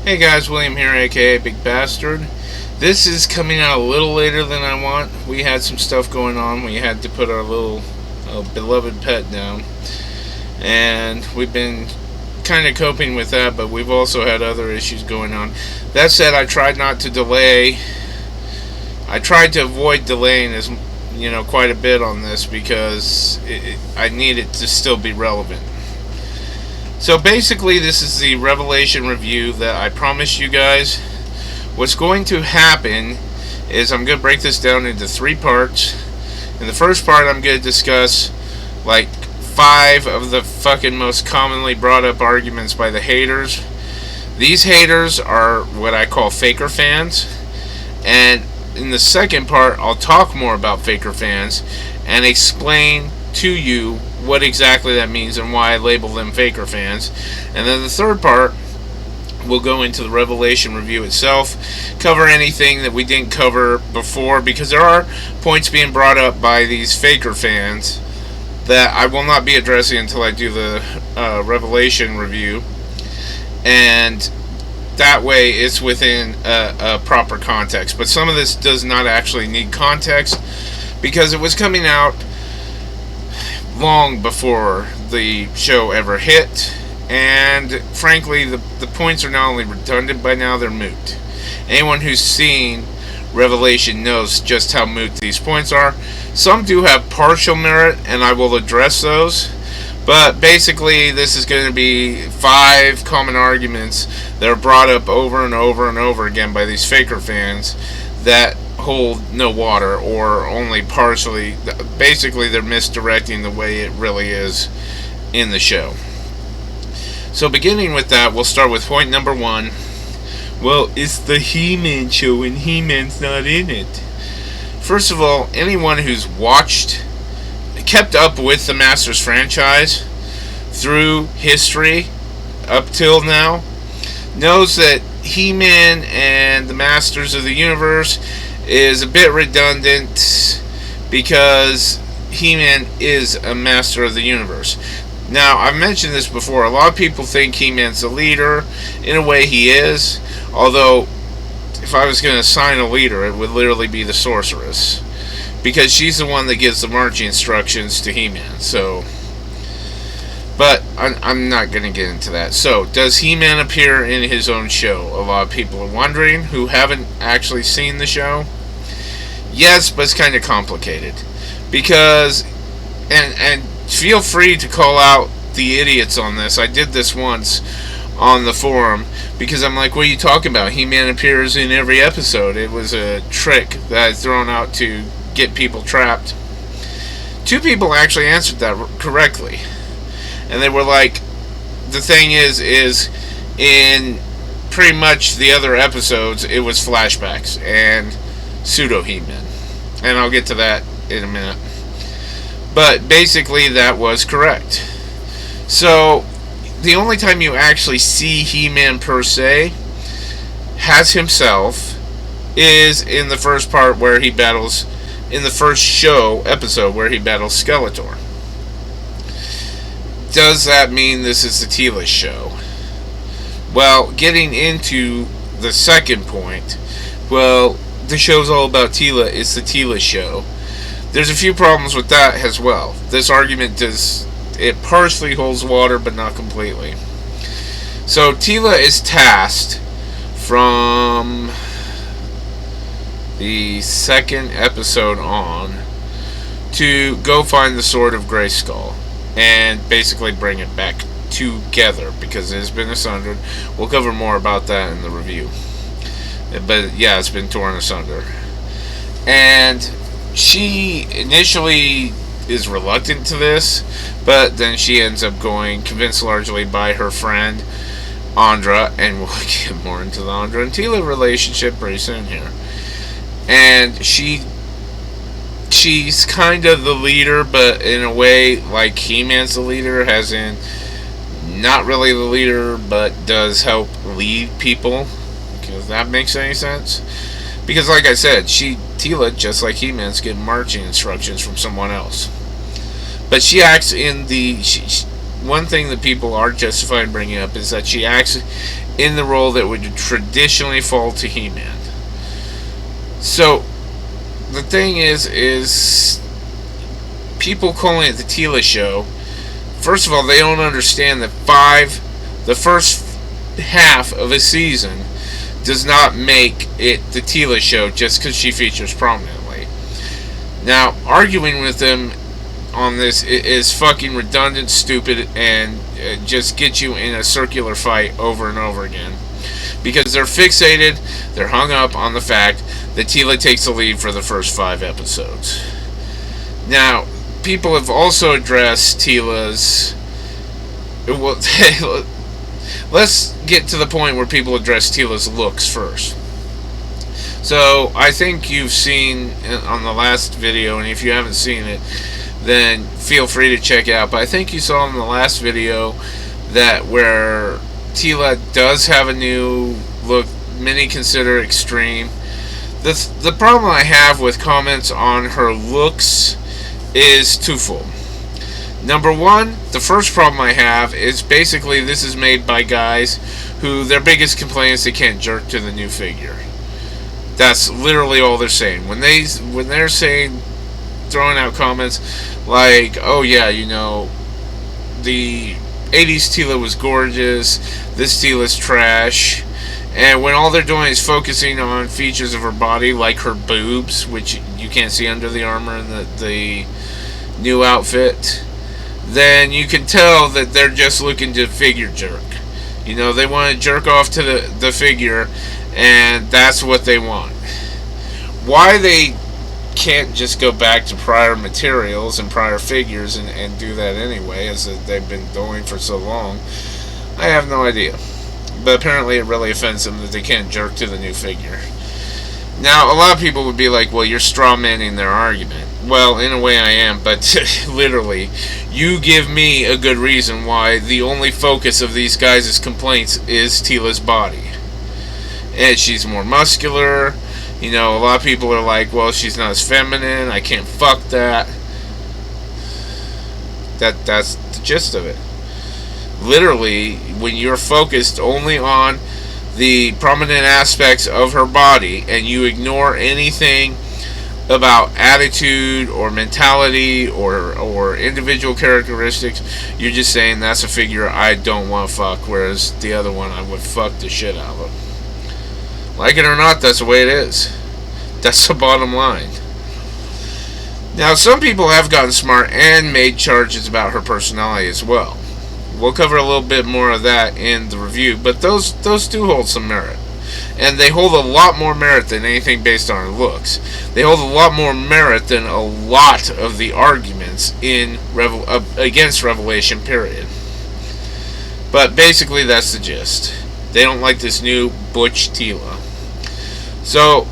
Hey guys, William here, aka Big Bastard. This is coming out a little later than I want. We had some stuff going on. We had to put our little beloved pet down. And we've been kind of coping with that, but we've also had other issues going on. That said, I tried not to delay. I tried to avoid delaying quite a bit on this because I need it to still be relevant. So basically, this is the Revelation review that I promised you guys. What's going to happen is I'm going to break this down into 3 parts. In the first part, I'm going to discuss like 5 of the fucking most commonly brought up arguments by the haters. These haters are what I call faker fans. And in the second part, I'll talk more about faker fans and explain to you what exactly that means and why I label them faker fans. And then the third part, we'll go into the Revelation review itself, cover anything that we didn't cover before, because there are points being brought up by these faker fans that I will not be addressing until I do the Revelation review, and that way it's within a proper context. But some of this does not actually need context because it was coming out long before the show ever hit, and frankly the points are not only redundant by now, they're moot. Anyone who's seen Revelation knows just how moot these points are. Some do have partial merit, and I will address those, but basically this is going to be 5 common arguments that are brought up over and over and over again by these faker fans that hold no water, or only partially. Basically they're misdirecting the way it really is in the show. So beginning with that, we'll start with point number 1. Well, it's the He-Man show and He-Man's not in it. First of all, anyone who's kept up with the Masters franchise through history up till now knows that He-Man and the Masters of the Universe is a bit redundant because He-Man is a Master of the Universe. Now, I've mentioned this before. A lot of people think He-Man's the leader. In a way, he is. Although, if I was going to assign a leader, it would literally be the Sorceress, because she's the one that gives the marching instructions to He-Man. But I'm not going to get into that. So, does He-Man appear in his own show? A lot of people are wondering who haven't actually seen the show. Yes, but it's kind of complicated. Because, and feel free to call out the idiots on this. I did this once on the forum, because I'm like, what are you talking about? He-Man appears in every episode. It was a trick that I'd thrown out to get people trapped. 2 people actually answered that correctly. And they were like, the thing is in pretty much the other episodes, it was flashbacks and pseudo He-Man. And I'll get to that in a minute. But basically, that was correct. So, the only time you actually see He-Man per se, as himself, is in the first part where he battles, in the first episode where he battles Skeletor. Does that mean this is the Teela show? Well, getting into the second point, well, the show's all about Teela, it's the Teela show. There's a few problems with that as well. This argument it partially holds water, but not completely. So Teela is tasked from the second episode on to go find the Sword of Grayskull and basically bring it back together, because it has been sundered. We'll cover more about that in the review. But yeah, it's been torn asunder. And she initially is reluctant to this, but then she ends up going, convinced largely by her friend Andra, and we'll get more into the Andra and Teela relationship pretty soon here. And she's kind of the leader, but in a way like He-Man's the leader, as in not really the leader, but does help lead people, if that makes any sense. Because like I said, Teela, just like He-Man's, getting marching instructions from someone else. But she acts in the... one thing that people are justified in bringing up is that she acts in the role that would traditionally fall to He-Man. So the thing is people calling it the Teela show. First of all, they don't understand that the first half of a season does not make it the Teela show just because she features prominently. Now, arguing with them on this is fucking redundant, stupid, and just get you in a circular fight over and over again. Because they're fixated, they're hung up on the fact that Teela takes the lead for the first 5 episodes. Now, people have also addressed Teela's... Well, let's get to the point where people address Teela's looks first. So, I think you've seen on the last video, and if you haven't seen it, then feel free to check it out. But I think you saw in the last video that where Teela does have a new look, many consider extreme. The problem I have with comments on her looks is twofold. Number one, the first problem I have is basically this is made by guys who their biggest complaint is they can't jerk to the new figure. That's literally all they're saying. When they're saying, throwing out comments like, oh yeah, you know, the 80s Teela was gorgeous, this Teela's trash, and when all they're doing is focusing on features of her body like her boobs, which you can't see under the armor in the new outfit, then you can tell that they're just looking to figure jerk. You know, they want to jerk off to the figure, and that's what they want. Why they can't just go back to prior materials and prior figures and do that anyway, as they've been doing for so long, I have no idea. But apparently it really offends them that they can't jerk to the new figure. Now, a lot of people would be like, well, you're strawmanning their argument. Well, in a way I am, but literally, you give me a good reason why the only focus of these guys' complaints is Teela's body. And she's more muscular. You know, a lot of people are like, well, she's not as feminine, I can't fuck that. That's the gist of it. Literally, when you're focused only on the prominent aspects of her body and you ignore anything about attitude or mentality or individual characteristics, you're just saying that's a figure I don't want to fuck, whereas the other one I would fuck the shit out of. Like it or not, that's the way it is. That's the bottom line. Now, some people have gotten smart and made charges about her personality as well. We'll cover a little bit more of that in the review, but those do hold some merit. And they hold a lot more merit than anything based on her looks. They hold a lot more merit than a lot of the arguments in against Revelation, period. But basically, that's the gist. They don't like this new Butch Teela. So,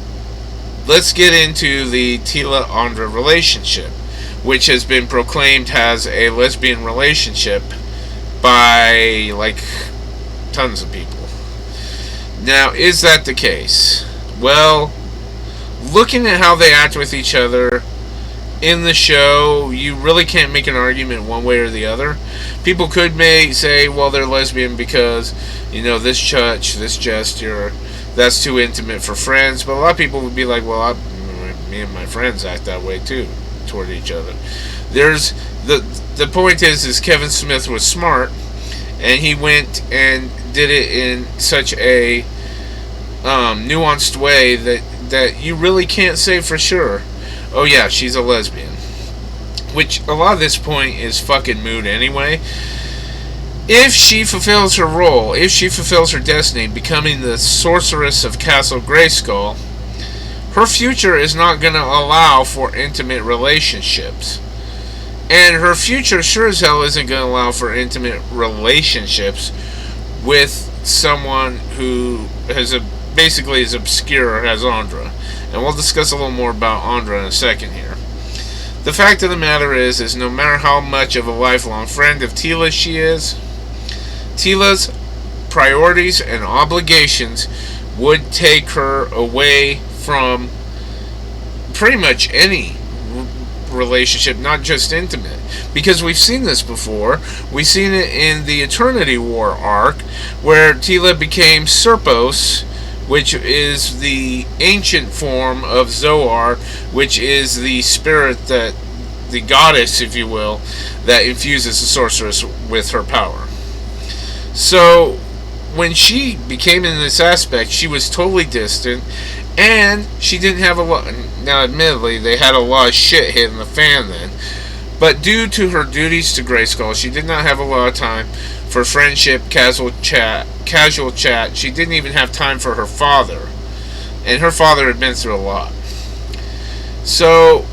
let's get into the Teela-Andra relationship, which has been proclaimed as a lesbian relationship by, like, tons of people. Now, is that the case? Well, looking at how they act with each other in the show, you really can't make an argument one way or the other. People could say, well, they're lesbian because, you know, this touch, this gesture, that's too intimate for friends. But a lot of people would be like, well, me and my friends act that way too toward each other. There's the point is Kevin Smith was smart, and he went and did it in such a nuanced way that you really can't say for sure, oh yeah, she's a lesbian. Which a lot of this point is fucking moot anyway. If she fulfills her role, if she fulfills her destiny, becoming the sorceress of Castle Grayskull, her future is not going to allow for intimate relationships. And her future sure as hell isn't going to allow for intimate relationships with someone who basically is obscure as Andra. And we'll discuss a little more about Andra in a second here. The fact of the matter is no matter how much of a lifelong friend of Teela she is, Teela's priorities and obligations would take her away from pretty much any relationship, not just intimate. Because we've seen this before. We've seen it in the Eternity War arc, where Tila became Serpos, which is the ancient form of Zoar, which is the spirit that, the goddess, if you will, that infuses the sorceress with her power. So, when she became in this aspect, she was totally distant, and she didn't have a lot. Now, admittedly, they had a lot of shit hitting the fan then, but due to her duties to Grayskull, she did not have a lot of time for friendship, casual chat. She didn't even have time for her father, and her father had been through a lot. So,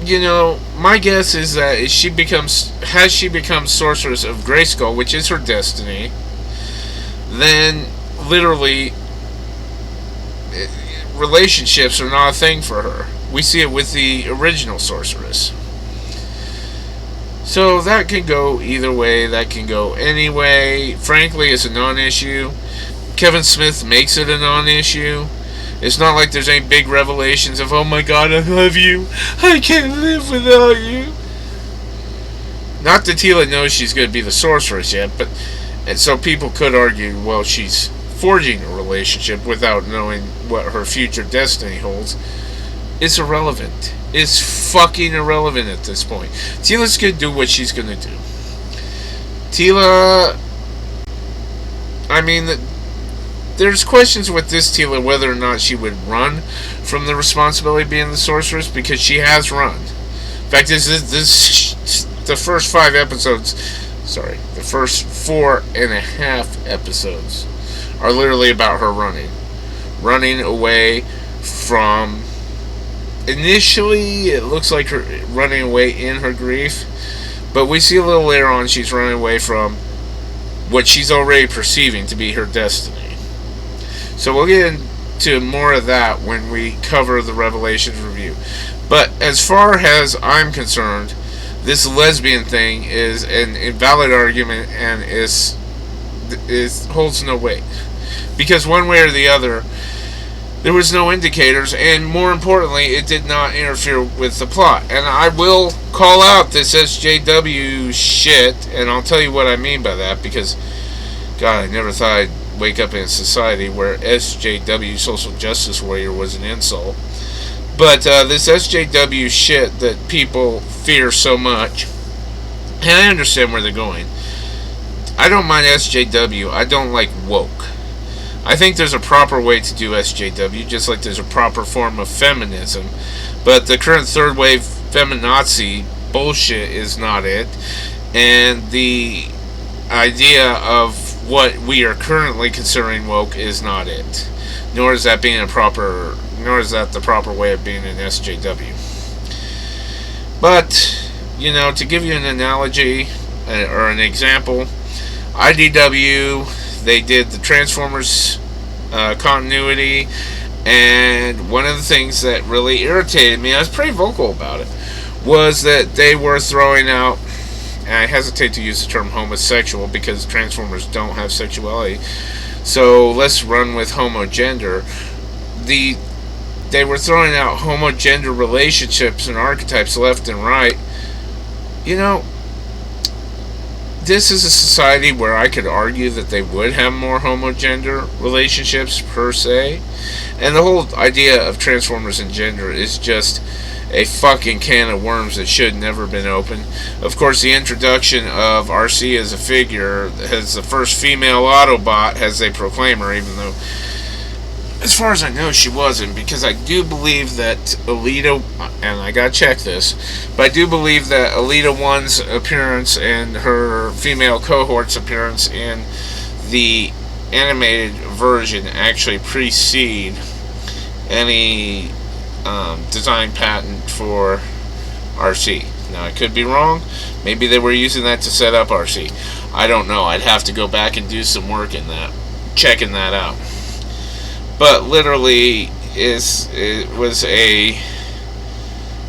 you know, my guess is that has she become sorceress of Grayskull, which is her destiny, then literally relationships are not a thing for her. We see it with the original sorceress. So that can go either way, that can go any way. Frankly, it's a non-issue. Kevin Smith makes it a non-issue. It's not like there's any big revelations of, oh my god, I love you, I can't live without you. Not that Tila knows she's going to be the sorceress yet, but, and so people could argue, well, she's forging a relationship without knowing what her future destiny holds. It's irrelevant. It's fucking irrelevant at this point. Tila's going to do what she's going to do. Tila, I mean, there's questions with this Tila whether or not she would run from the responsibility of being the sorceress, because she has run. In fact, the first 5 episodes, the first 4.5 episodes are literally about her running away from, initially it looks like her running away in her grief, but we see a little later on she's running away from what she's already perceiving to be her destiny. So we'll get into more of that when we cover the Revelations review. But as far as I'm concerned, this lesbian thing is an invalid argument and holds no weight. Because one way or the other, there was no indicators, and more importantly, it did not interfere with the plot. And I will call out this SJW shit, and I'll tell you what I mean by that, because, God, I never thought I'd wake up in a society where SJW, social justice warrior, was an insult. But this SJW shit that people fear so much, and I understand where they're going. I don't mind SJW. I don't like woke. I think there's a proper way to do SJW, just like there's a proper form of feminism. But the current third wave feminazi bullshit is not it. And the idea of what we are currently considering woke is not it. Nor is that the proper way of being an SJW. But, you know, to give you an analogy or an example, IDW, they did the Transformers continuity, and one of the things that really irritated me, I was pretty vocal about it, was that they were throwing out, and I hesitate to use the term homosexual because Transformers don't have sexuality, so let's run with homogender. They were throwing out homogender relationships and archetypes left and right. You know, this is a society where I could argue that they would have more homogender relationships per se, and the whole idea of Transformers and gender is just a fucking can of worms that should never been opened. Of course, the introduction of RC as a figure, as the first female Autobot, as they proclaim her, even though, as far as I know, she wasn't, because I do believe that Alita, and I gotta check this, but I do believe that Alita 1's appearance and her female cohort's appearance in the animated version actually precede any design patent for RC. Now, I could be wrong. Maybe they were using that to set up RC. I don't know. I'd have to go back and do some work in that, checking that out. But literally,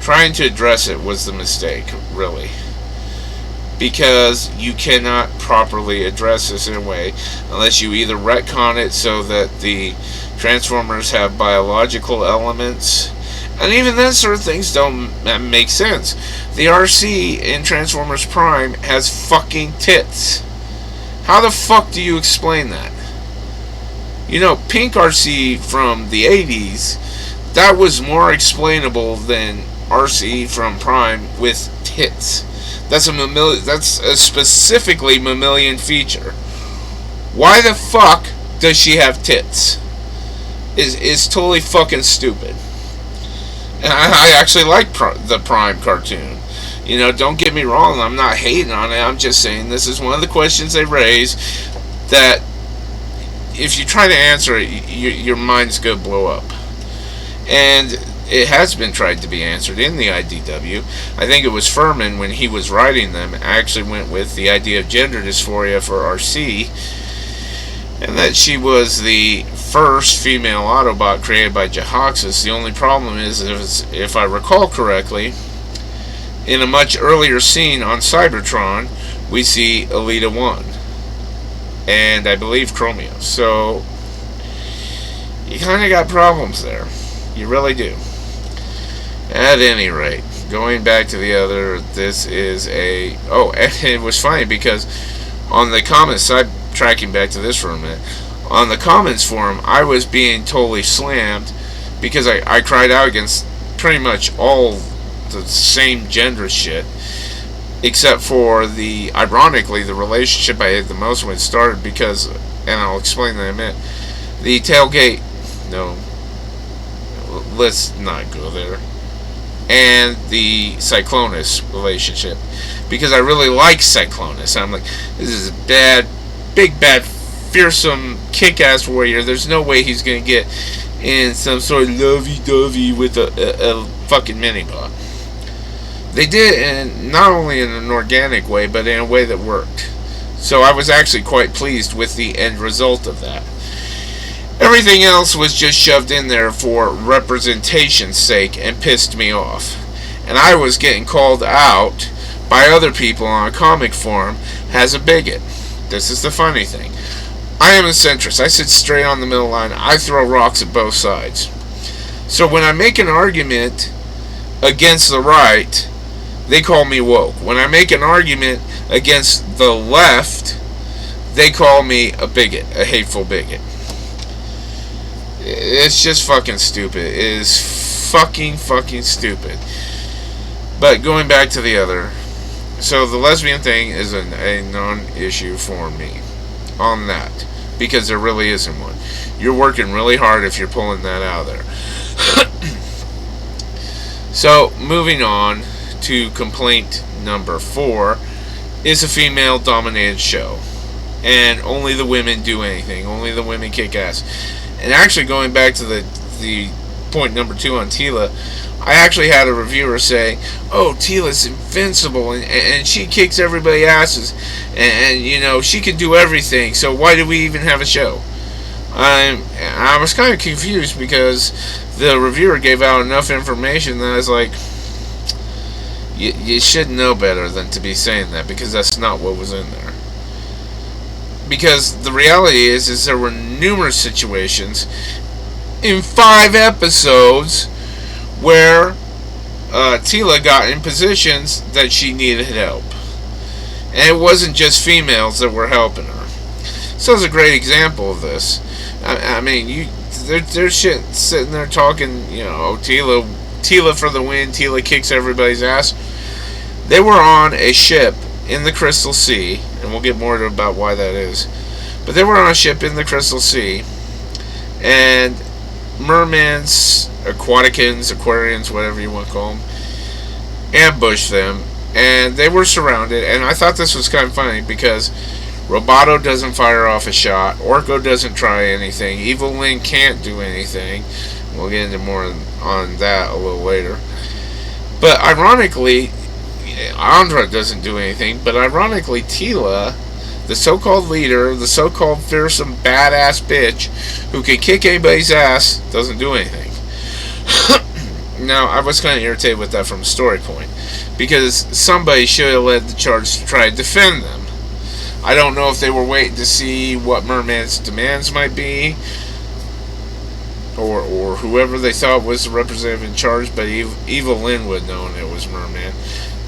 trying to address it was the mistake, really. Because you cannot properly address this in a way unless you either retcon it so that the Transformers have biological elements And even then, certain things don't make sense. The RC in Transformers Prime has fucking tits. How the fuck do you explain that? You know, Pink RC from the 80s, that was more explainable than RC from Prime with tits. That's a specifically mammalian feature. Why the fuck does she have tits? Is totally fucking stupid. And I actually like the Prime cartoon. You know, don't get me wrong, I'm not hating on it. I'm just saying this is one of the questions they raise that if you try to answer it, your mind's going to blow up. And it has been tried to be answered in the IDW. I think it was Furman, when he was writing them, actually went with the idea of gender dysphoria for RC, and that she was the first female Autobot created by Jahaxis. The only problem is, if I recall correctly, in a much earlier scene on Cybertron, we see Elita 1. And I believe Chromio. So, you kind of got problems there. You really do. At any rate, going back to the other, this is a... Oh, and it was funny because on the comments, I'm tracking back to this for a minute. On the comments forum, I was being totally slammed because I cried out against pretty much all the same gender shit, except for ironically, the relationship I hate the most when it started because, and I'll explain that in a minute, the tailgate, no, let's not go there, and the Cyclonus relationship, because I really like Cyclonus. I'm like, this is a bad, big bad, fearsome, kick-ass warrior. There's no way he's going to get in some sort of lovey-dovey with a fucking minibot. They did it not only in an organic way, but in a way that worked. So I was actually quite pleased with the end result of that. Everything else was just shoved in there for representation's sake and pissed me off. And I was getting called out by other people on a comic forum as a bigot. This is the funny thing. I am a centrist. I sit straight on the middle line. I throw rocks at both sides. So when I make an argument against the right, they call me woke. When I make an argument against the left, they call me a bigot, a hateful bigot. It's just fucking stupid. It is fucking stupid. But going back to the other, so the lesbian thing is a non-issue for me on that, because there really isn't one. You're working really hard if you're pulling that out of there. So moving on to complaint number 4, is a female-dominated show, and only the women do anything. Only the women kick ass. And actually, going back to the point number 2 on Teela, I actually had a reviewer say, "Oh, Teela's invincible, and she kicks everybody's asses, and you know she can do everything. So why do we even have a show?" I was kind of confused because the reviewer gave out enough information that I was like, you should know better than to be saying that, because that's not what was in there. Because the reality is there were numerous situations in 5 episodes where Teela got in positions that she needed help. And it wasn't just females that were helping her. So it's a great example of this. I mean, there's shit sitting there talking, you know, Teela for the win, Teela kicks everybody's ass. They were on a ship in the Crystal Sea, and we'll get more about why that is. But they were on a ship in the Crystal Sea, and mermans, aquarians, whatever you want to call them, ambushed them, and they were surrounded. And I thought this was kind of funny because Roboto doesn't fire off a shot, Orko doesn't try anything, Evil Lyn can't do anything. We'll get into more on that a little later. But ironically, Andra doesn't do anything, but ironically Teela, the so-called leader, the so-called fearsome badass bitch who can kick anybody's ass, doesn't do anything. Now, I was kind of irritated with that from a story point, because somebody should have led the charge to try to defend them. I don't know if they were waiting to see what Merman's demands might be, or whoever they thought was the representative in charge, but Evil Lynn would know it was Merman.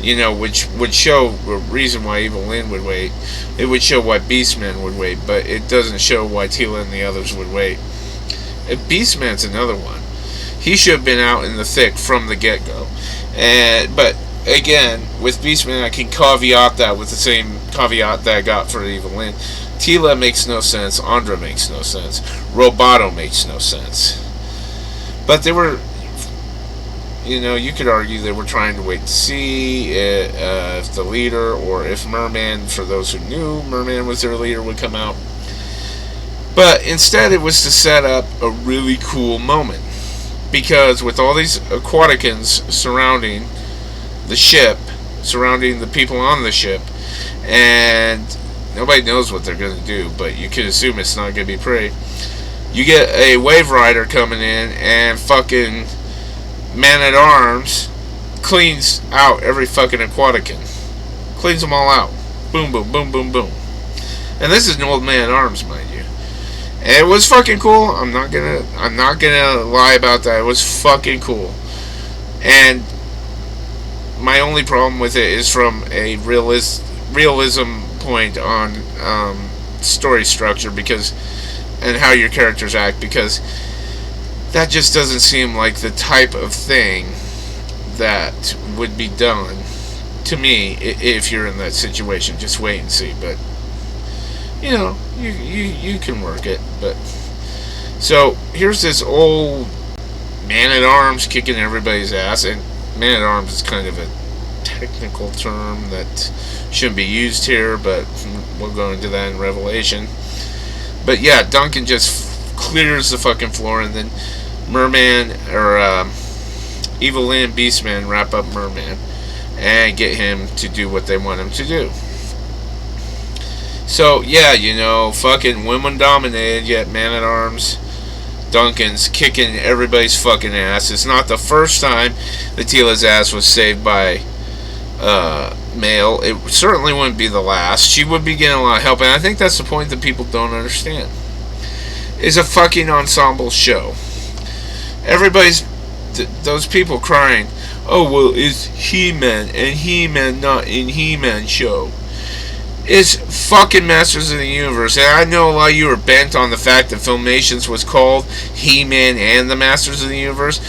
You know, which would show a reason why Evil Lynn would wait. It would show why Beastman would wait, but it doesn't show why Tila and the others would wait. Beastman's another one. He should have been out in the thick from the get-go. But again, with Beastman, I can caveat that with the same caveat that I got for Evil Lynn. Tila makes no sense. Andra makes no sense. Roboto makes no sense. But they were, you know, you could argue they were trying to wait to see if the leader, or if Merman, for those who knew Merman was their leader, would come out. But instead it was to set up a really cool moment. Because with all these Aquaticans surrounding the ship, surrounding the people on the ship, and nobody knows what they're going to do, but you could assume it's not going to be pretty. You get a Wave Rider coming in, and fucking Man-at-Arms cleans out every fucking Aquatican. Cleans them all out. Boom, boom, boom, boom, boom. And this is an old Man-at-Arms, mind you. And it was fucking cool. I'm not gonna lie about that. It was fucking cool. And my only problem with it is from a realism point on story structure, because, and how your characters act, because that just doesn't seem like the type of thing that would be done to me if you're in that situation. Just wait and see. But you know, you can work it. But so here's this old Man-at-Arms kicking everybody's ass, and Man-at-Arms is kind of a technical term that shouldn't be used here, but we'll go into that in Revelation. But yeah, Duncan just clears the fucking floor, and then Merman, or Evil Lynn and Beastman wrap up Merman and get him to do what they want him to do. So yeah, you know, fucking women dominated, yet Man-at-Arms Duncan's kicking everybody's fucking ass. It's not the first time that Tila's ass was saved by male. It certainly wouldn't be the last. She would be getting a lot of help, and I think that's the point that people don't understand. It's a fucking ensemble show. Everybody's those people crying, oh well, it's He-Man, and He-Man not in He-Man show. It's fucking Masters of the Universe, and I know a lot of you are bent on the fact that Filmations was called He-Man and the Masters of the Universe,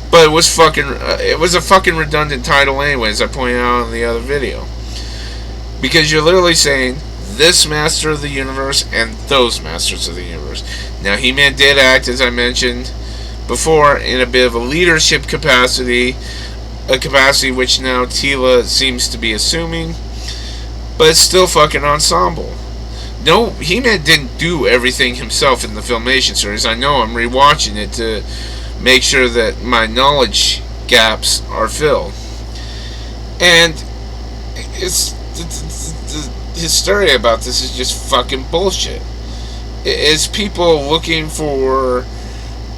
but it was a fucking redundant title anyway, as I pointed out in the other video. Because you're literally saying this Master of the Universe and those Masters of the Universe. Now, He-Man did act, as I mentioned before, in a bit of a leadership capacity, a capacity which now Tila seems to be assuming, but it's still fucking ensemble. No, He-Man didn't do everything himself in the Filmation series. I know, I'm rewatching it to make sure that my knowledge gaps are filled. And the hysteria about this is just fucking bullshit. It's people looking for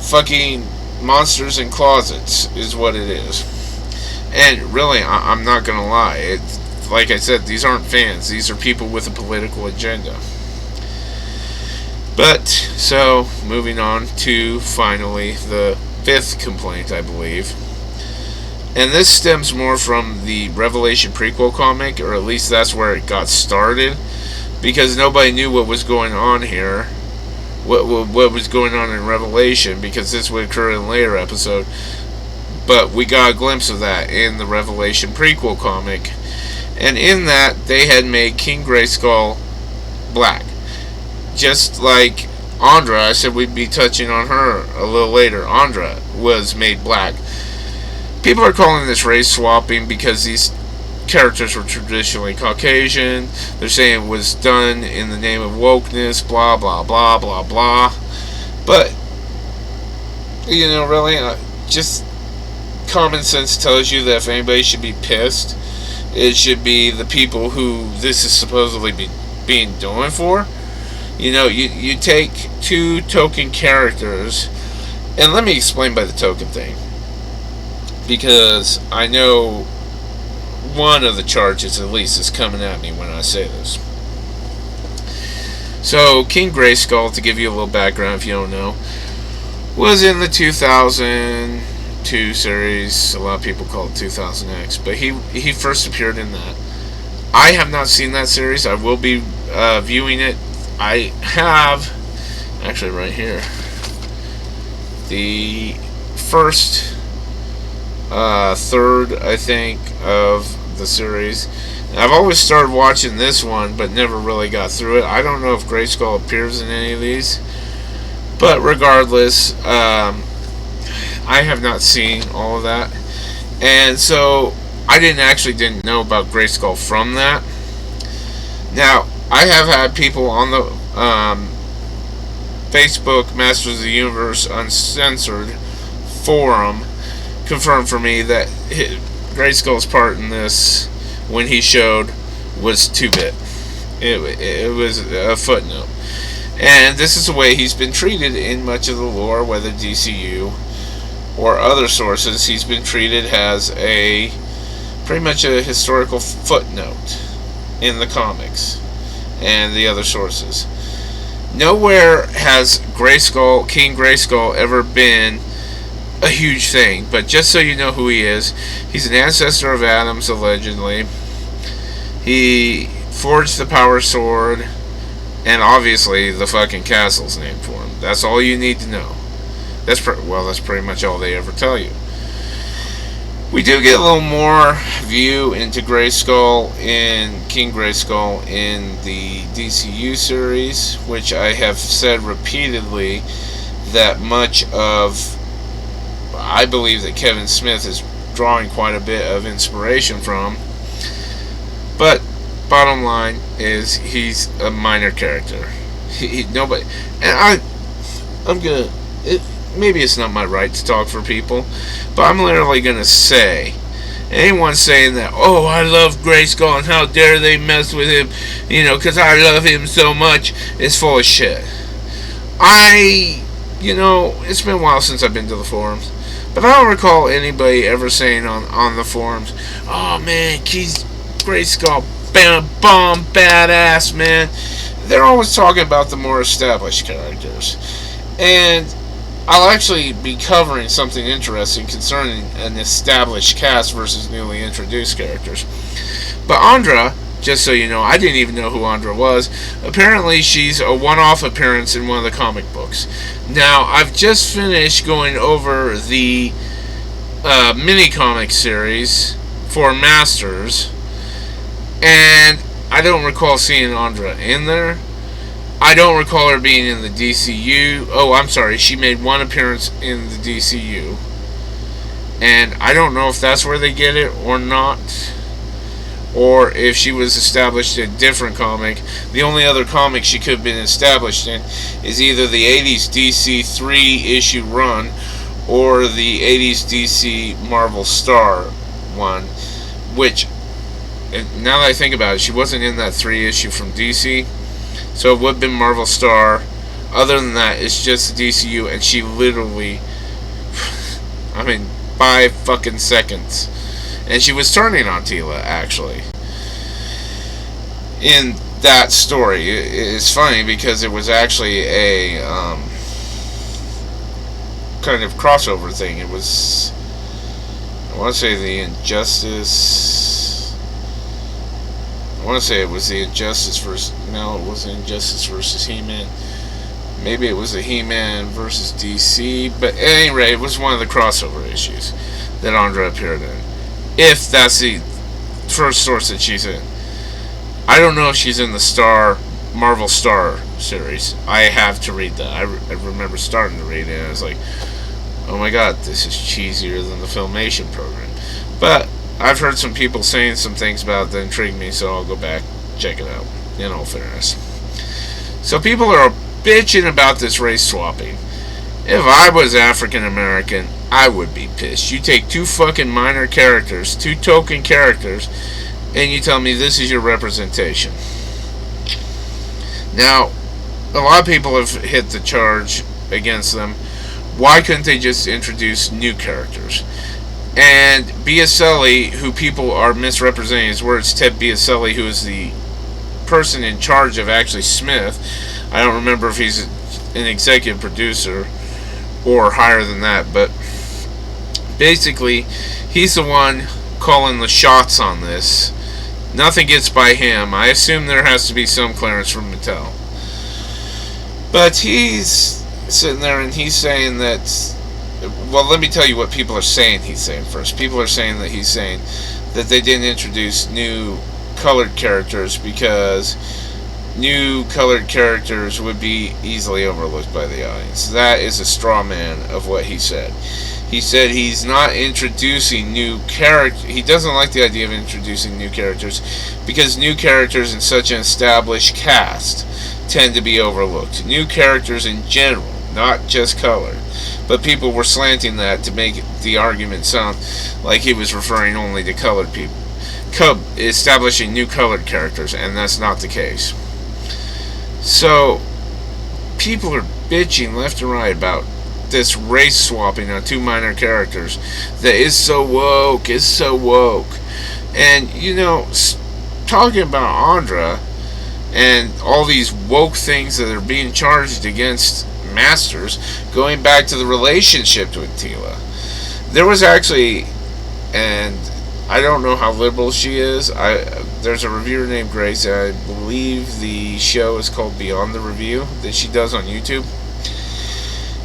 fucking monsters in closets, is what it is. And really, I'm not gonna lie, like I said, these aren't fans. These are people with a political agenda. But, so, moving on to, finally, the 5th complaint, I believe. And this stems more from the Revelation prequel comic, or at least that's where it got started, because nobody knew what was going on here, what was going on in Revelation, because this would occur in a later episode. But we got a glimpse of that in the Revelation prequel comic. And in that, they had made King Grayskull black. Just like Andra, I said we'd be touching on her a little later. Andra was made black. People are calling this race swapping because these characters were traditionally Caucasian. They're saying it was done in the name of wokeness, blah, blah, blah, blah, blah. But, you know, really, just common sense tells you that if anybody should be pissed, it should be the people who this is supposedly being done for. You know, you take two token characters, and let me explain by the token thing, because I know one of the charges at least is coming at me when I say this. So, King Grayskull, to give you a little background if you don't know, was in the 2002 series. A lot of people call it 2000X, but he first appeared in that. I have not seen that series. I will be viewing it. I have, actually right here, the first third, I think, of the series. I've always started watching this one, but never really got through it. I don't know if Grayskull appears in any of these, but regardless, I have not seen all of that, and so I didn't know about Grayskull from that. Now, I have had people on the Facebook Masters of the Universe Uncensored forum confirm for me that Grayskull's part in this, when he showed, was 2-bit. It was a footnote. And this is the way he's been treated in much of the lore, whether DCU or other sources. He's been treated as pretty much a historical footnote in the comics and the other sources. Nowhere has King Grayskull, ever been a huge thing, but just so you know who he is, he's an ancestor of Adam's, allegedly. He forged the power sword, and obviously the fucking castle's named for him. That's all you need to know. That's pretty much all they ever tell you. We do get a little more view into Grayskull in King Grayskull in the DCU series, which I have said repeatedly that much of, I believe that Kevin Smith is drawing quite a bit of inspiration from. But bottom line is, he's a minor character. Nobody, and I'm gonna. Maybe it's not my right to talk for people, but I'm literally gonna say, anyone saying that, oh, I love Grayskull and how dare they mess with him, because I love him so much, is full of shit. It's been a while since I've been to the forums, but I don't recall anybody ever saying on the forums, oh man, he's Grayskull, bomb, badass, man. They're always talking about the more established characters. And I'll actually be covering something interesting concerning an established cast versus newly introduced characters. But Andra, just so you know, I didn't even know who Andra was. Apparently she's a one-off appearance in one of the comic books. Now, I've just finished going over the mini-comic series for Masters, and I don't recall seeing Andra in there. I don't recall her being in the DCU. Oh, I'm sorry, she made one appearance in the DCU. And I don't know if that's where they get it or not, or if she was established in a different comic. The only other comic she could have been established in is either the 80s DC 3-issue run or the 80s DC Marvel Star one, which, now that I think about it, she wasn't in that 3-issue from DC. So it would have been Marvel Star. Other than that, it's just the DCU, and she literally, 5 fucking seconds. And she was turning on Tila, actually, in that story. It's funny because it was actually a kind of crossover thing. It was, I want to say the Injustice. I want to say it was the Injustice versus... No, it wasn't Injustice versus He-Man. Maybe it was the He-Man versus DC. But at any rate, it was one of the crossover issues that Andra appeared in. If that's the first source that she's in. I don't know if she's in the Marvel Star series. I have to read that. I remember starting to read it, and I was like, oh my god, this is cheesier than the Filmation program. But I've heard some people saying some things about it that intrigue me, so I'll go back, check it out, in all fairness. So people are bitching about this race swapping. If I was African American, I would be pissed. You take 2 fucking minor characters, 2 token characters, and you tell me this is your representation. Now, a lot of people have hit the charge against them. Why couldn't they just introduce new characters? And Biaselli, who people are misrepresenting his words, Ted Biaselli, who is the person in charge of actually Smith, I don't remember if he's an executive producer or higher than that, but basically he's the one calling the shots on this. Nothing gets by him. I assume there has to be some clearance from Mattel. But he's sitting there and he's saying that, well, let me tell you what people are saying he's saying first. People are saying that he's saying that they didn't introduce new colored characters because new colored characters would be easily overlooked by the audience. That is a straw man of what he said. He said he's not introducing new characters. He doesn't like the idea of introducing new characters because new characters in such an established cast tend to be overlooked. New characters in general, not just colored. But people were slanting that to make the argument sound like he was referring only to colored people. Establishing new colored characters, and that's not the case. So, people are bitching left and right about this race swapping on two minor characters that is so woke, And, you know, talking about Andra and all these woke things that are being charged against Masters, going back to the relationship with Teela. There was actually, and I don't know how liberal she is. There's a reviewer named Grace, I believe the show is called Beyond the Review, that she does on YouTube.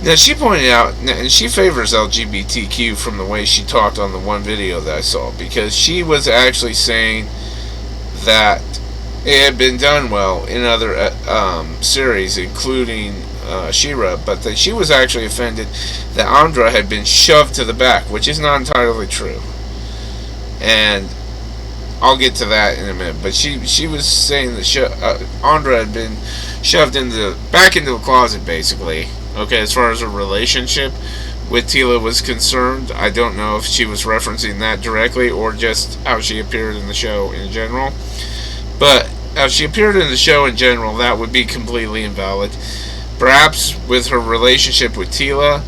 Now, she pointed out, and she favors LGBTQ from the way she talked on the one video that I saw, because she was actually saying that it had been done well in other series, including She-Ra, but that she was actually offended that Andra had been shoved to the back, which is not entirely true. And I'll get to that in a minute. But she was saying that Andra had been shoved back into the closet, basically. Okay, as far as her relationship with Teela was concerned, I don't know if she was referencing that directly or just how she appeared in the show in general. But how she appeared in the show in general, that would be completely invalid. Perhaps with her relationship with Teela,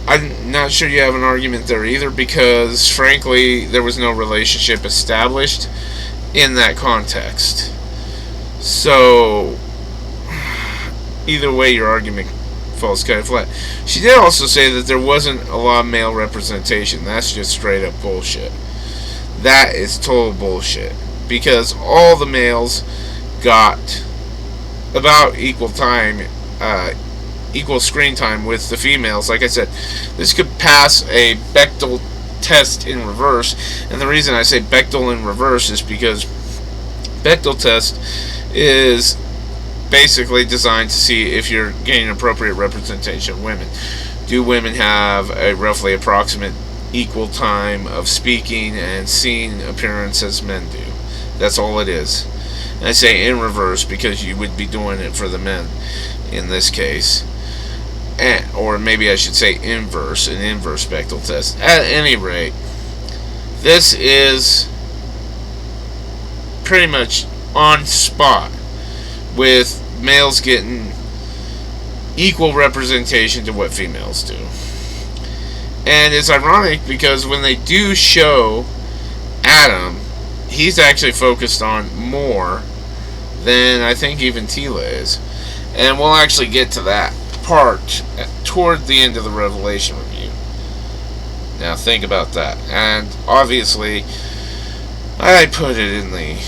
I'm not sure you have an argument there either, because frankly there was no relationship established in that context. So either way your argument falls kind of flat. She did also say that there wasn't a lot of male representation. That's just straight up bullshit. That is total bullshit, because all the males got about equal screen time with the females. Like I said, this could pass a Bechdel test in reverse, and the reason I say Bechdel in reverse is because Bechdel test is basically designed to see if you're getting appropriate representation of women. Do women have a roughly approximate equal time of speaking and scene appearance as men do? That's all it is. And I say in reverse because you would be doing it for the men in this case. Or maybe I should say inverse, an inverse Bechdel test. At any rate, this is pretty much on spot with males getting equal representation to what females do. And it's ironic because when they do show Adam, he's actually focused on more than I think even Teela is. And we'll actually get to that part toward the end of the Revelation review. Now think about that. And obviously I put it in the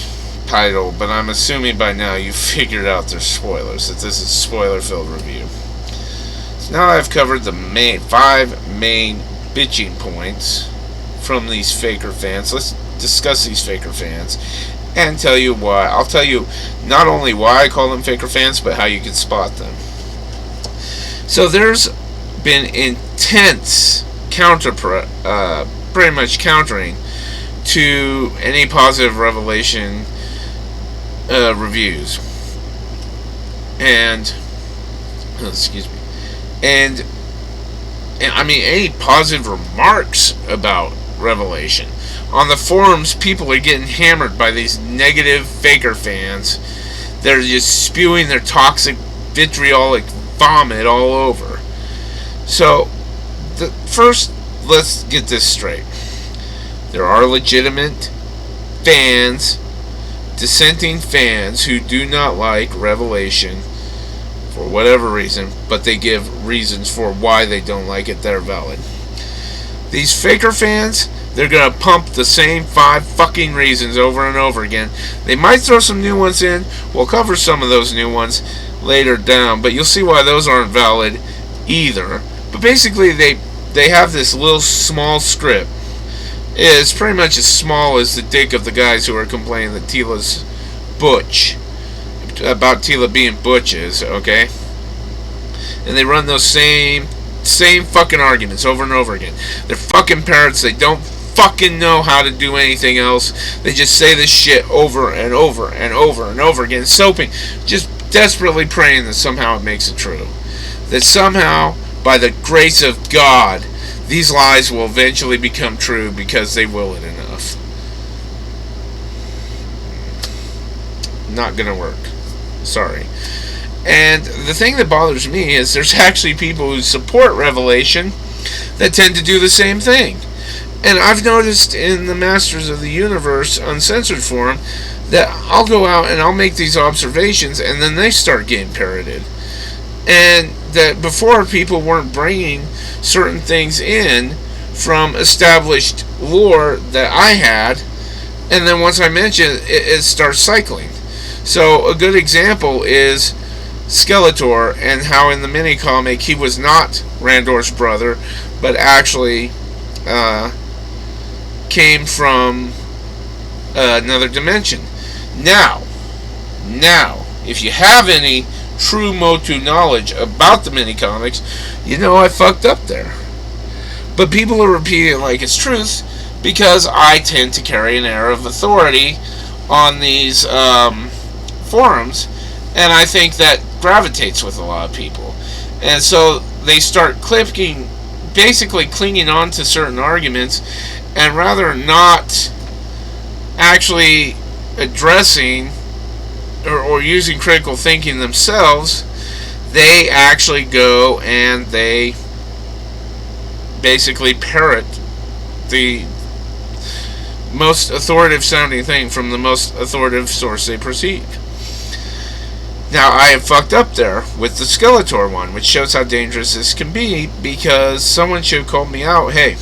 title, but I'm assuming by now you figured out there's spoilers, that this is a spoiler-filled review. So now I've covered the 5 main bitching points from these faker fans. Let's discuss these faker fans and tell you why. I'll tell you not only why I call them faker fans, but how you can spot them. So there's been intense pretty much countering to any positive Revelation reviews, and and I mean any positive remarks about Revelation. On the forums, people are getting hammered by these negative faker fans. They're just spewing their toxic, vitriolic vomit all over. So, first, let's get this straight. There are legitimate fans, dissenting fans, who do not like Revelation for for whatever reason, but they give reasons for why they don't like it that are valid. These faker fans, they're gonna pump the same 5 fucking reasons over and over again. They might throw some new ones in. We'll cover some of those new ones later down, but you'll see why those aren't valid either. But basically, they have this little small script. It's pretty much as small as the dick of the guys who are complaining that Tila's butch, about Tila being butch is, okay? And they run those same fucking arguments over and over again. They're fucking parrots. They don't fucking know how to do anything else. They just say this shit over and over and over and over again, soaping, just desperately praying that somehow it makes it true. That somehow, by the grace of God, these lies will eventually become true because they will it enough. Not gonna work. Sorry. And the thing that bothers me is there's actually people who support Revelation that tend to do the same thing. And I've noticed in the Masters of the Universe Uncensored forum that I'll go out and I'll make these observations and then they start getting parroted. And that before, people weren't bringing certain things in from established lore that I had, and then once I mention it, it starts cycling. So a good example is Skeletor, and how in the mini comic he was not Randor's brother, but actually came from another dimension. Now, if you have any true Motu knowledge about the mini comics, you know I fucked up there. But people are repeating it like it's truth because I tend to carry an air of authority on these forums, and I think that gravitates with a lot of people. And so they start basically clinging on to certain arguments, and rather not actually addressing or using critical thinking themselves, they actually go and they basically parrot the most authoritative sounding thing from the most authoritative source they perceive. Now, I have fucked up there with the Skeletor one, which shows how dangerous this can be, because someone should have called me out. Hey,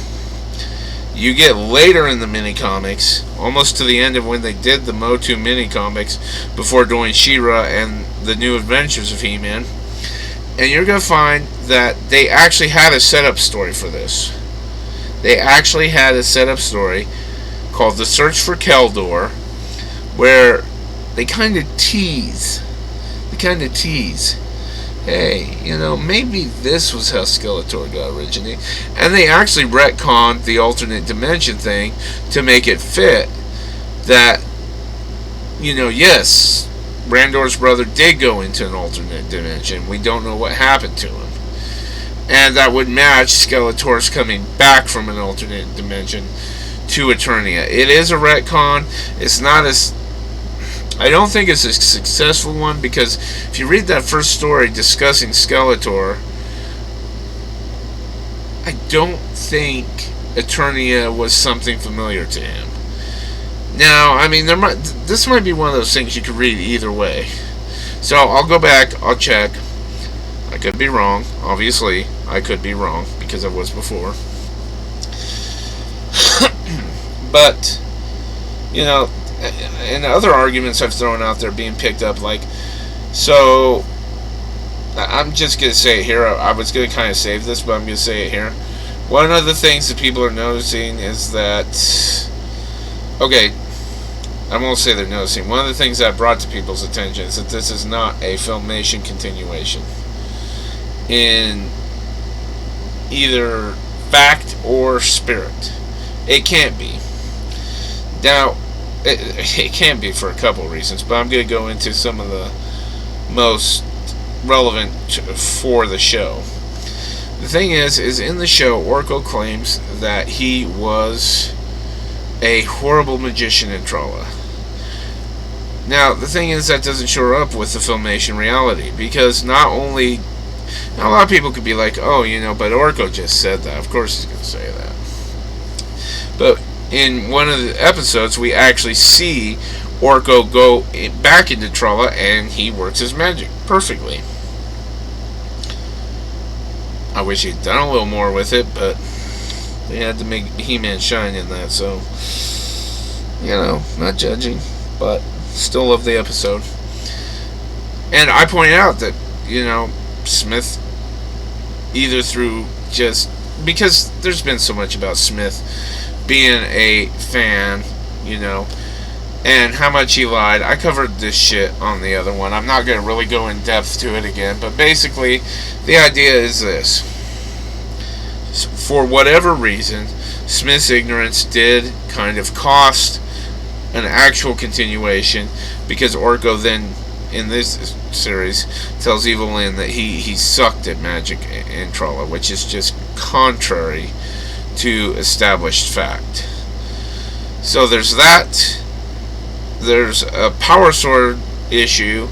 you get later in the mini-comics, almost to the end of when they did the Motu mini-comics, before doing She-Ra and the New Adventures of He-Man, and you're going to find that they actually had a setup story for this. They actually had a setup story called The Search for Keldor, where they kind of tease, hey, you know, maybe this was how Skeletor got originated. And they actually retconned the alternate dimension thing to make it fit that, you know, yes, Randor's brother did go into an alternate dimension. We don't know what happened to him. And that would match Skeletor's coming back from an alternate dimension to Eternia. It is a retcon. It's not as... I don't think it's a successful one, because if you read that first story discussing Skeletor, I don't think Eternia was something familiar to him. Now, I mean, this might be one of those things you could read either way. So I'll go back, I'll check. I could be wrong. Obviously, I could be wrong, because I was before. But, you know, and other arguments I've thrown out there being picked up, like, so, I'm just going to say it here. I was going to kind of save this, but I'm going to say it here. One of the things that people are noticing is that, okay, I won't say they're noticing. One of the things that I brought to people's attention is that this is not a Filmation continuation in either fact or spirit. It can't be. Now, it can be for a couple reasons, but I'm going to go into some of the most relevant for the show. The thing is in the show, Orko claims that he was a horrible magician in Trolla. Now, the thing is, that doesn't show up with the Filmation reality, because not only... Now, a lot of people could be like, oh, you know, but Orko just said that. Of course he's going to say that. But in one of the episodes, we actually see Orko go back into Trolla, and he works his magic perfectly. I wish he'd done a little more with it, but they had to make He-Man shine in that, so, not judging, but still love the episode. And I point out that, Smith, either through just, because there's been so much about Smith being a fan, and how much he lied. I covered this shit on the other one. I'm not going to really go in depth to it again, but basically, the idea is this. For whatever reason, Smith's ignorance did kind of cost an actual continuation, because Orko then, in this series, tells Evil Lyn that he sucked at magic in Trollo, which is just contrary to established fact. So there's that. There's a power sword issue,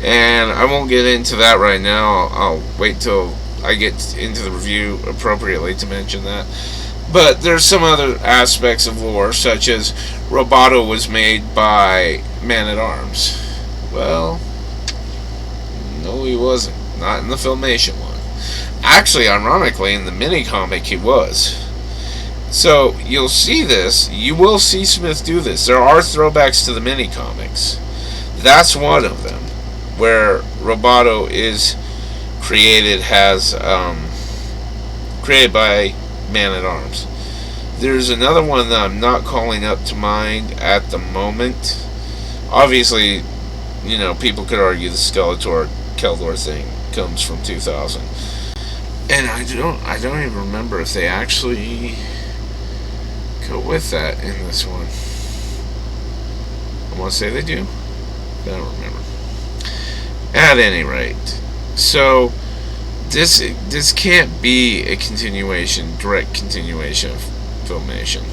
and I won't get into that right now. I'll wait till I get into the review appropriately to mention that. But there's some other aspects of lore, such as Roboto was made by Man-at-Arms. Well, no, he wasn't. Not in the Filmation one. Actually, ironically, in the mini-comic, he was. So, you'll see this. You will see Smith do this. There are throwbacks to the mini-comics. That's one of them, where Roboto is created by Man-at-Arms. There's another one that I'm not calling up to mind at the moment. Obviously, people could argue the Skeletor Keldor thing comes from 2000, and I don't even remember if they actually go with that in this one. I want to say they do, but I don't remember. At any rate, so this can't be a direct continuation of Filmation.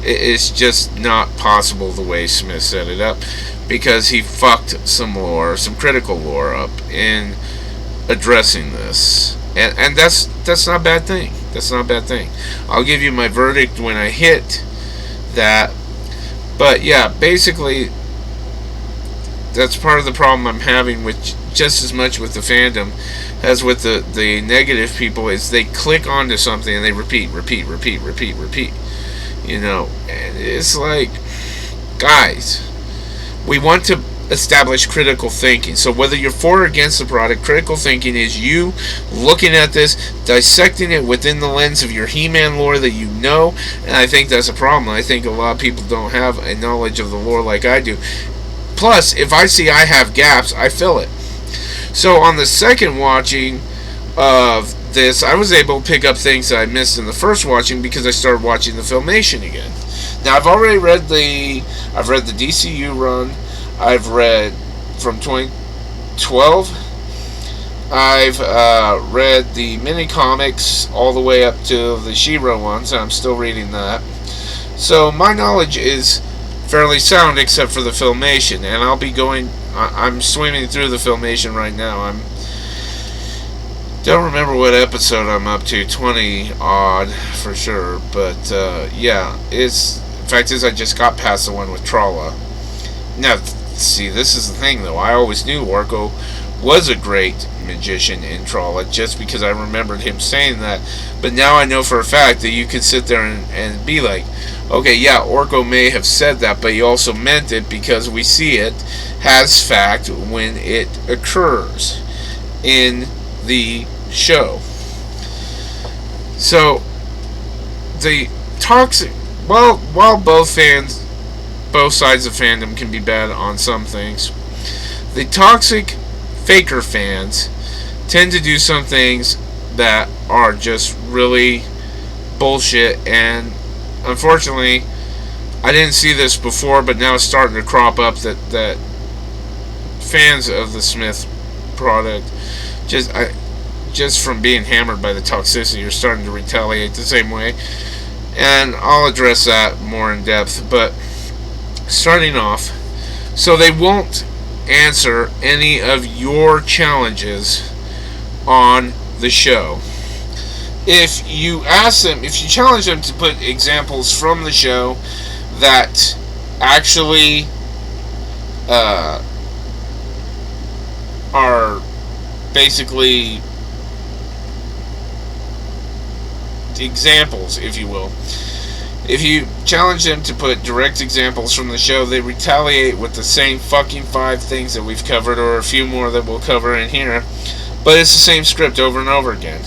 It's just not possible the way Smith set it up, because he fucked some critical lore up in addressing this, and that's not a bad thing. That's not a bad thing. I'll give you my verdict when I hit that. But yeah, basically, that's part of the problem I'm having with just as much with the fandom as with the negative people, is they click onto something and they repeat. And it's like, guys, we want to establish critical thinking. So whether you're for or against the product, critical thinking is you looking at this, dissecting it within the lens of your He-Man lore that you know, and I think that's a problem. I think a lot of people don't have a knowledge of the lore like I do. Plus, if I see I have gaps, I fill it. So on the second watching of this, I was able to pick up things that I missed in the first watching because I started watching the Filmation again. Now, I've already read the DCU run. I've read from 2012. I've read the mini comics all the way up to the She-Ra ones, and I'm still reading that. So my knowledge is fairly sound, except for the Filmation, and I'm swimming through the Filmation right now. Don't remember what episode I'm up to, 20 odd for sure, but yeah, fact is I just got past the one with Trollo. Now, see, this is the thing though, I always knew Orko was a great magician in Trollo, just because I remembered him saying that, but now I know for a fact that you could sit there and be like, okay, yeah, Orko may have said that, but he also meant it, because we see it as fact when it occurs in the show. So the toxic, while both sides of fandom can be bad on some things, the toxic faker fans tend to do some things that are just really bullshit, and unfortunately I didn't see this before, but now it's starting to crop up that fans of the Smith product, just from being hammered by the toxicity, are starting to retaliate the same way, and I'll address that more in depth. But starting off, so they won't answer any of your challenges on the show. If you challenge them to put examples from the show that actually are basically examples, if you will. If you challenge them to put direct examples from the show, they retaliate with the same fucking 5 things that we've covered, or a few more that we'll cover in here. But it's the same script over and over again.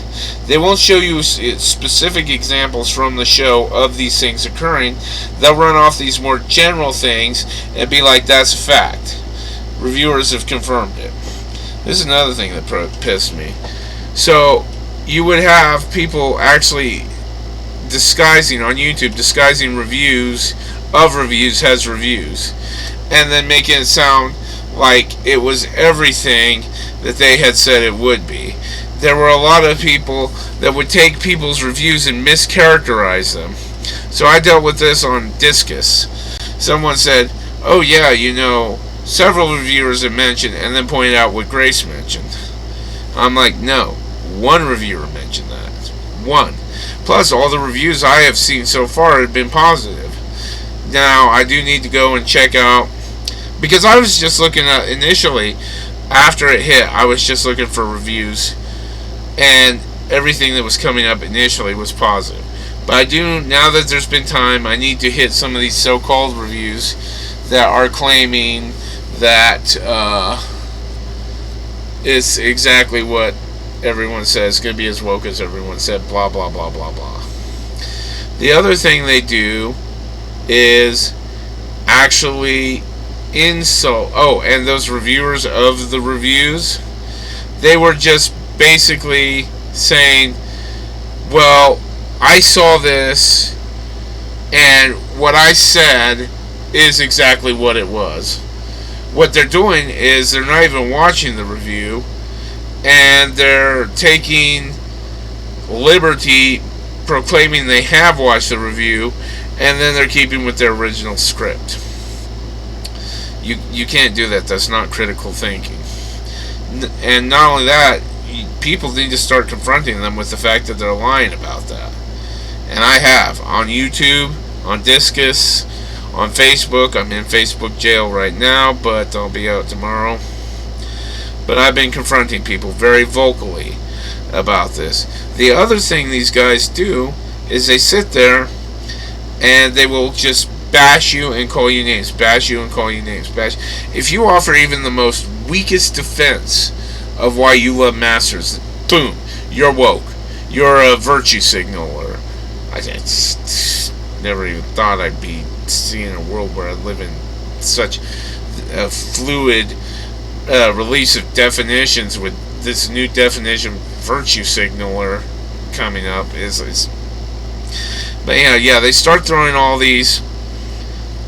They won't show you specific examples from the show of these things occurring. They'll run off these more general things and be like, that's a fact. Reviewers have confirmed it. This is another thing that pissed me. So, you would have people actually disguising on YouTube, disguising reviews of reviews as reviews, and then making it sound like it was everything that they had said it would be. There were a lot of people that would take people's reviews and mischaracterize them. So I dealt with this on Discus. Someone said, oh yeah, you know, several reviewers have mentioned, and then pointed out what Grace mentioned. I'm like, no, one reviewer mentioned that. One. Plus, all the reviews I have seen so far have been positive. Now, I do need to go and check out, because I was just looking at, initially, after it hit, I was just looking for reviews, and everything that was coming up initially was positive. But I do, now that there's been time, I need to hit some of these so-called reviews that are claiming that it's exactly what everyone says, it's going to be as woke as everyone said, blah, blah, blah, blah, blah. The other thing they do is actually insult. Oh, and those reviewers of the reviews, they were just basically saying, well, I saw this, and what I said is exactly what it was. What they're doing is they're not even watching the review, and they're taking liberty proclaiming they have watched the review, and then they're keeping with their original script. You can't do that. That's not critical thinking. And not only that, people need to start confronting them with the fact that they're lying about that. And I have, on YouTube, on Discus, on Facebook. I'm in Facebook jail right now, but I'll be out tomorrow. But I've been confronting people very vocally about this. The other thing these guys do is they sit there and they will just bash you and call you names, bash you and call you names, bash. If you offer even the most weakest defense of why you love Masters, boom, you're woke. You're a virtue signaler. I never even thought I'd be seeing a world where I live in such a fluid release of definitions, with this new definition, virtue signaler, coming up. But yeah, they start throwing all these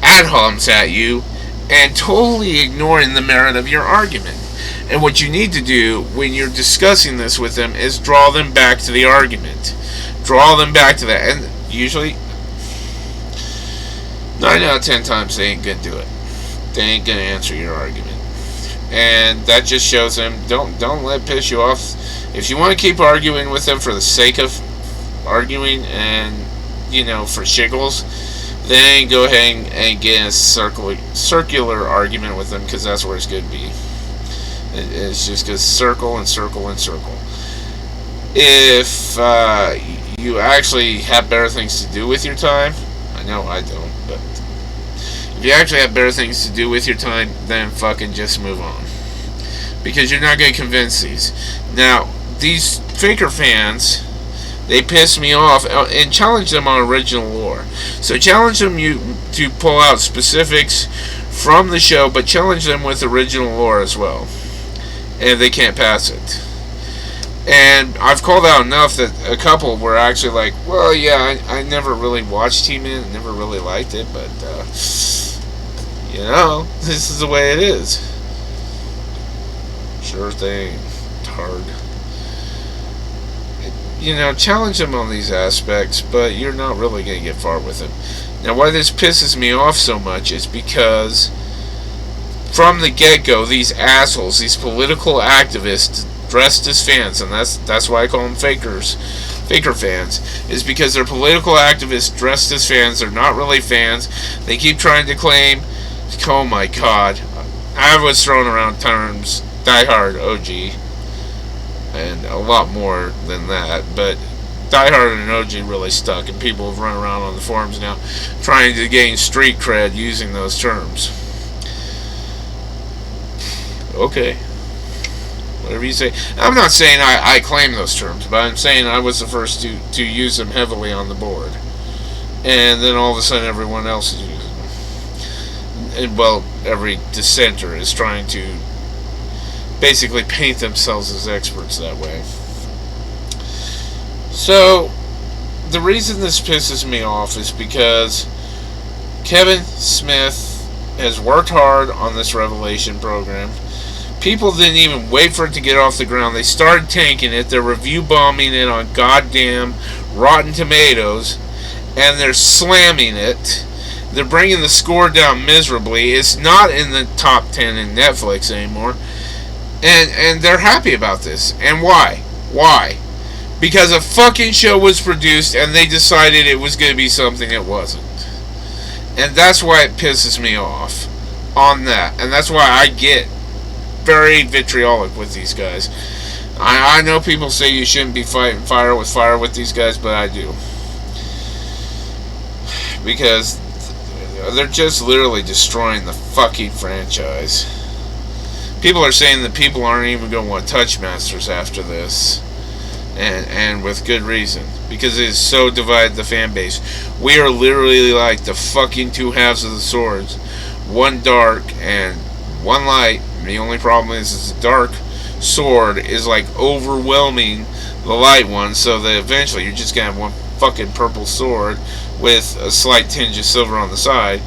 ad homs at you and totally ignoring the merit of your argument. And what you need to do when you're discussing this with them is draw them back to the argument. Draw them back to that. And usually, 9 out of 10 times, they ain't going to do it. They ain't going to answer your argument. And that just shows them, don't let it piss you off. If you want to keep arguing with them for the sake of arguing and, for shiggles, then go ahead and get in a circular argument with them, because that's where it's going to be. It's just going to circle and circle and circle. If you actually have better things to do with your time, I know I don't, but if you actually have better things to do with your time, then fucking just move on. Because you're not going to convince these. Now, these faker fans, they piss me off, and challenge them on original lore. So challenge them to pull out specifics from the show, but challenge them with original lore as well. And they can't pass it. And I've called out enough that a couple were actually like, well, yeah, I never really watched T-Man, I never really liked it, but, this is the way it is. Sure thing, tard. Challenge them on these aspects, but you're not really going to get far with them. Now, why this pisses me off so much is because from the get-go, these assholes, these political activists dressed as fans, and that's why I call them faker fans, is because they're political activists dressed as fans. They're not really fans. They keep trying to claim, oh my god, I was throwing around terms, diehard OG, and a lot more than that, but Die Hard and OG really stuck, and people have run around on the forums now trying to gain street cred using those terms. Okay. Whatever you say. I'm not saying I claim those terms, but I'm saying I was the first to use them heavily on the board. And then all of a sudden everyone else is using them. And, well, every dissenter is trying to basically paint themselves as experts that way. So, the reason this pisses me off is because Kevin Smith has worked hard on this Revelation program. People didn't even wait for it to get off the ground. They started tanking it. They're review bombing it on goddamn Rotten Tomatoes, and they're slamming it. They're bringing the score down miserably. It's not in the top 10 in Netflix anymore. And they're happy about this. And why? Why? Because a fucking show was produced and they decided it was going to be something it wasn't. And that's why it pisses me off on that. And that's why I get very vitriolic with these guys. I know people say you shouldn't be fighting fire with these guys, but I do. Because they're just literally destroying the fucking franchise. People are saying that people aren't even going to want touch masters after this. And with good reason. Because it has so divided the fan base. We are literally like the fucking two halves of the swords. One dark and one light. The only problem is the dark sword is like overwhelming the light one, so that eventually you're just going to have one fucking purple sword with a slight tinge of silver on the side,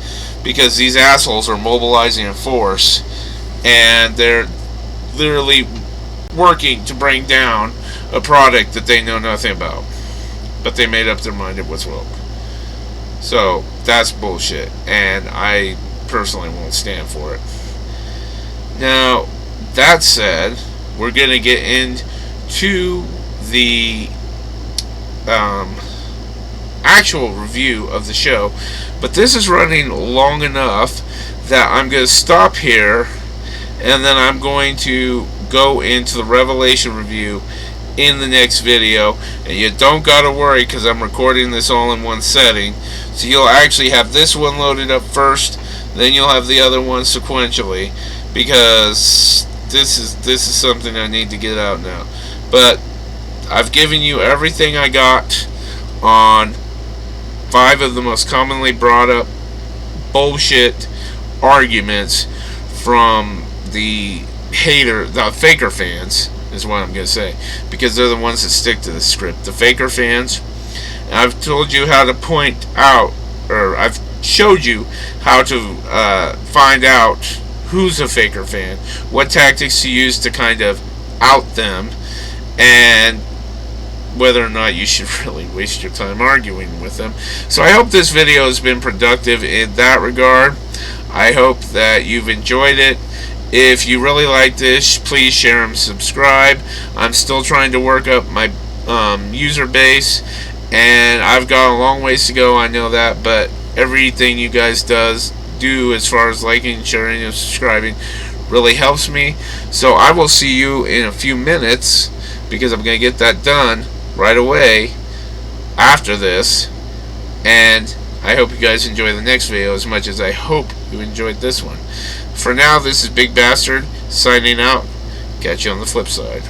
because these assholes are mobilizing a force and they're literally working to bring down a product that they know nothing about, but they made up their mind it was woke. So that's bullshit, and I personally won't stand for it. Now, that said, we're going to get into the actual review of the show, but this is running long enough that I'm going to stop here, and then I'm going to go into the Revelation review in the next video. And you don't gotta worry, because I'm recording this all in one setting, so you'll actually have this one loaded up first, then you'll have the other one sequentially, because this is something I need to get out now. But I've given you everything I got on 5 of the most commonly brought up bullshit arguments from the faker fans, is what I'm going to say, because they're the ones that stick to the script. The faker fans. And I've told you how to point out, or I've showed you how to find out who's a faker fan, what tactics to use to kind of out them, and whether or not you should really waste your time arguing with them. So I hope this video has been productive in that regard. I hope that you've enjoyed it. If you really like this, please share and subscribe. I'm still trying to work up my user base, and I've got a long ways to go, I know that, but everything you guys do as far as liking, sharing, and subscribing really helps me. So I will see you in a few minutes, because I'm going to get that done right away after this, and I hope you guys enjoy the next video as much as I hope you enjoyed this one. For now, this is Big Bastard signing out. Catch you on the flip side.